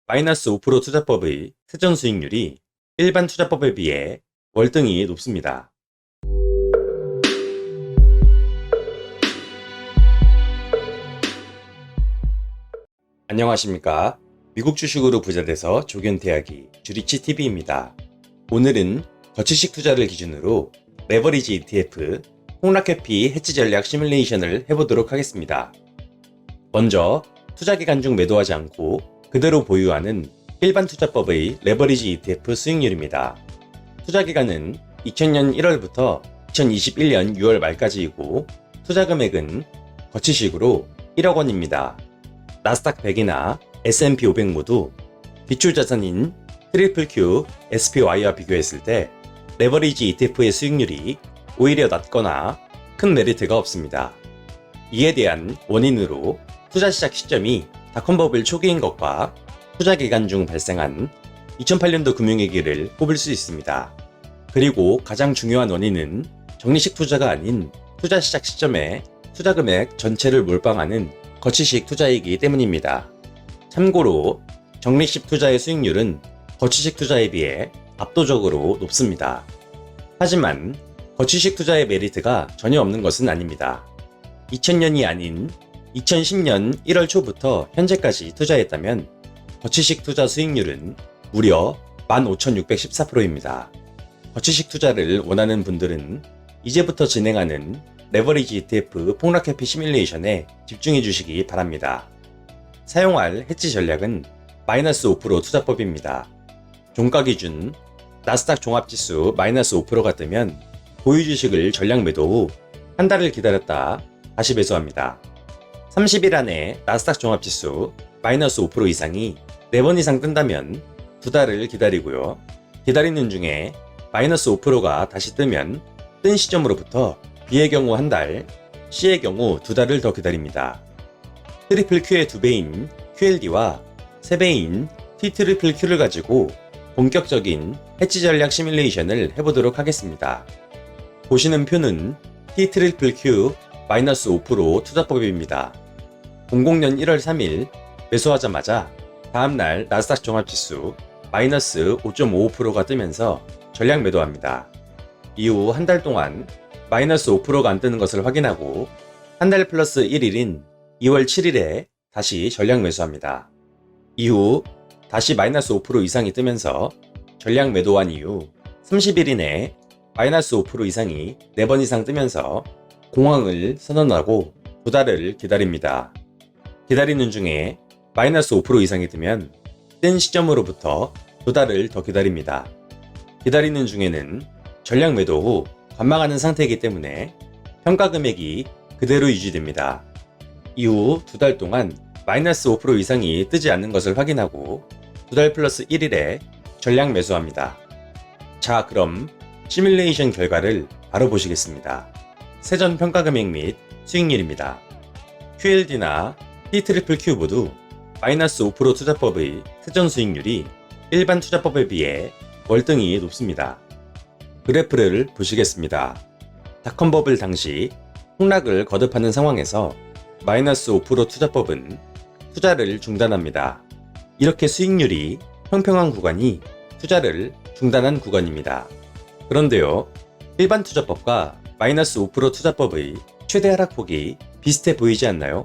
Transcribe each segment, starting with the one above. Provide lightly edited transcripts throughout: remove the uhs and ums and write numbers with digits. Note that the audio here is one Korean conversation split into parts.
마이너스 5% 투자법의 세전 수익률이 일반 투자법에 비해 월등히 높습니다. 안녕하십니까? 미국 주식으로 부자돼서 조견태야기 주리치TV입니다. 오늘은 거치식 투자를 기준으로 레버리지 ETF, 폭락회피 해치 전략 시뮬레이션을 해보도록 하겠습니다. 먼저 투자기간 중 매도하지 않고 그대로 보유하는 일반 투자법의 레버리지 ETF 수익률입니다. 투자기간은 2000년 1월부터 2021년 6월 말까지이고 투자금액은 거치식으로 1억 원입니다. 나스닥 100이나 S&P 500 모두 비추자산인 QQQ, SPY와 비교했을 때 레버리지 ETF의 수익률이 오히려 낮거나 큰 메리트가 없습니다. 이에 대한 원인으로 투자 시작 시점이 닷컴버블 초기인 것과 투자 기간 중 발생한 2008년도 금융위기를 꼽을 수 있습니다. 그리고 가장 중요한 원인은 적립식 투자가 아닌 투자 시작 시점에 투자금액 전체를 몰빵하는 거치식 투자이기 때문입니다. 참고로 적립식 투자의 수익률은 거치식 투자에 비해 압도적으로 높습니다. 하지만 거치식 투자의 메리트가 전혀 없는 것은 아닙니다. 2000년이 아닌 2010년 1월 초부터 현재까지 투자했다면 거치식 투자 수익률은 무려 15,614%입니다. 거치식 투자를 원하는 분들은 이제부터 진행하는 레버리지 ETF 폭락회피 시뮬레이션에 집중해 주시기 바랍니다. 사용할 해치 전략은 마이너스 5% 투자법입니다. 종가 기준 나스닥 종합지수 마이너스 5%가 뜨면 보유 주식을 전량 매도 후 한 달을 기다렸다 다시 매수합니다. 30일 안에 나스닥 종합지수 마이너스 5% 이상이 4번 이상 뜬다면 2달을 기다리고요. 기다리는 중에 마이너스 5%가 다시 뜨면 뜬 시점으로부터 B의 경우 한 달, C의 경우 2달을 더 기다립니다. 트리플 Q의 2배인 QLD와 3배인 T 트리플 Q를 가지고 본격적인 해치 전략 시뮬레이션을 해보도록 하겠습니다. 보시는 표는 T 트리플 Q 마이너스 5% 투자법입니다. 00년 1월 3일 매수하자마자 다음날 나스닥 종합지수 마이너스 5.55%가 뜨면서 전량 매도합니다. 이후 한 달 동안 마이너스 5%가 안 뜨는 것을 확인하고 한 달 플러스 1일인 2월 7일에 다시 전량 매수합니다. 이후 다시 마이너스 5% 이상이 뜨면서 전량 매도한 이후 30일 이내 마이너스 5% 이상이 4번 이상 뜨면서 공황을 선언하고 2달을 기다립니다. 기다리는 중에 마이너스 5% 이상이 뜨면 뜬 시점으로부터 2달을 더 기다립니다. 기다리는 중에는 전량 매도 후 관망하는 상태이기 때문에 평가 금액이 그대로 유지됩니다. 이후 2달 동안 마이너스 5% 이상이 뜨지 않는 것을 확인하고 2달 플러스 1일에 전량 매수합니다. 자, 그럼 시뮬레이션 결과를 바로 보시겠습니다. 세전 평가 금액 및 수익률입니다. QLD나 T-Q 모두 마이너스 5% 투자법의 세전 수익률이 일반 투자법에 비해 월등히 높습니다. 그래프를 보시겠습니다. 닷컴버블 당시 폭락을 거듭하는 상황에서 마이너스 5% 투자법은 투자를 중단합니다. 이렇게 수익률이 평평한 구간이 투자를 중단한 구간입니다. 그런데요, 일반 투자법과 마이너스 5% 투자법의 최대 하락폭이 비슷해 보이지 않나요?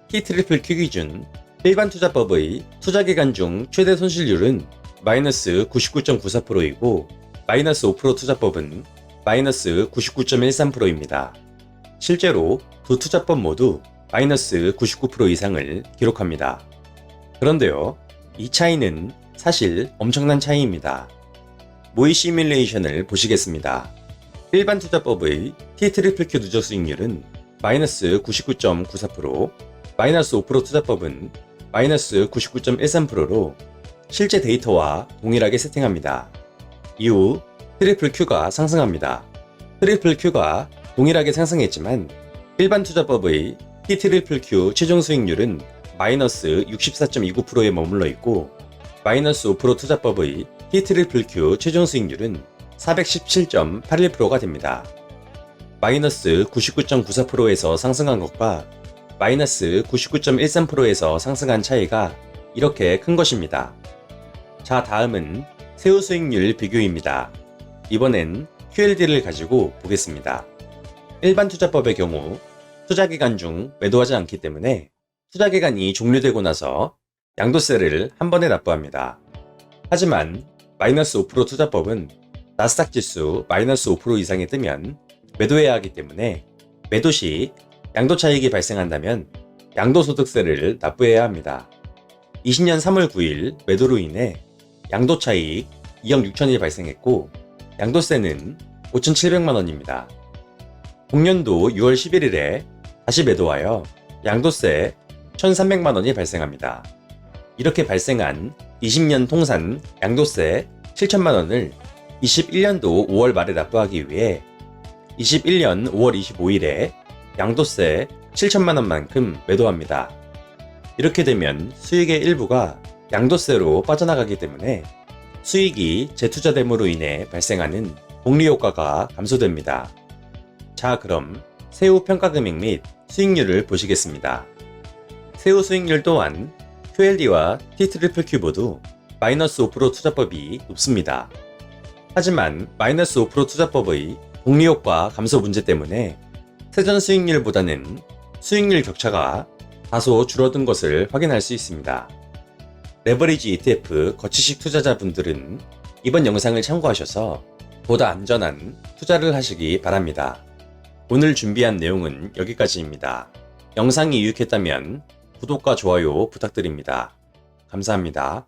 T-Q 기준 일반 투자법의 투자기간 중 최대 손실률은 마이너스 99.94%이고 마이너스 5% 투자법은 마이너스 99.13%입니다. 실제로 두 투자법 모두 마이너스 99% 이상을 기록합니다. 그런데요, 이 차이는 사실 엄청난 차이입니다. 모의 시뮬레이션을 보시겠습니다. 일반 투자법의 T-Q 누적 수익률은 마이너스 99.94%, 마이너스 5% 투자법은 마이너스 99.13%로 실제 데이터와 동일하게 세팅합니다. 이후 트리플 Q가 상승합니다. 트리플 Q가 동일하게 상승했지만 일반 투자법의 T-Q 최종 수익률은 마이너스 64.29%에 머물러 있고 마이너스 5% 투자법의 T-Q 최종 수익률은 417.81%가 됩니다. 마이너스 99.94%에서 상승한 것과 마이너스 99.13%에서 상승한 차이가 이렇게 큰 것입니다. 자, 다음은 세후 수익률 비교입니다. 이번엔 QLD를 가지고 보겠습니다. 일반 투자법의 경우 투자기간 중 매도하지 않기 때문에 투자기간이 종료되고 나서 양도세를 한 번에 납부합니다. 하지만 마이너스 5% 투자법은 나스닥 지수 마이너스 5% 이상이 뜨면 매도해야 하기 때문에 매도 시 양도 차익이 발생한다면 양도소득세를 납부해야 합니다. 20년 3월 9일 매도로 인해 양도 차익 2억 6천이 발생했고 양도세는 5,700만 원입니다. 동년도 6월 11일에 다시 매도하여 양도세 1,300만 원이 발생합니다. 이렇게 발생한 20년 통산 양도세 7천만 원을 21년도 5월 말에 납부하기 위해 21년 5월 25일에 양도세 7천만 원만큼 매도합니다. 이렇게 되면 수익의 일부가 양도세로 빠져나가기 때문에 수익이 재투자됨으로 인해 발생하는 복리효과가 감소됩니다. 자, 그럼 세후 평가금액 및 수익률을 보시겠습니다. 세후 수익률 또한 QLD와 T+Q 모두 마이너스 5% 투자법이 높습니다. 하지만 마이너스 5% 투자법의 복리효과 감소 문제 때문에 세전 수익률보다는 수익률 격차가 다소 줄어든 것을 확인할 수 있습니다. 레버리지 ETF 거치식 투자자분들은 이번 영상을 참고하셔서 보다 안전한 투자를 하시기 바랍니다. 오늘 준비한 내용은 여기까지입니다. 영상이 유익했다면 구독과 좋아요 부탁드립니다. 감사합니다.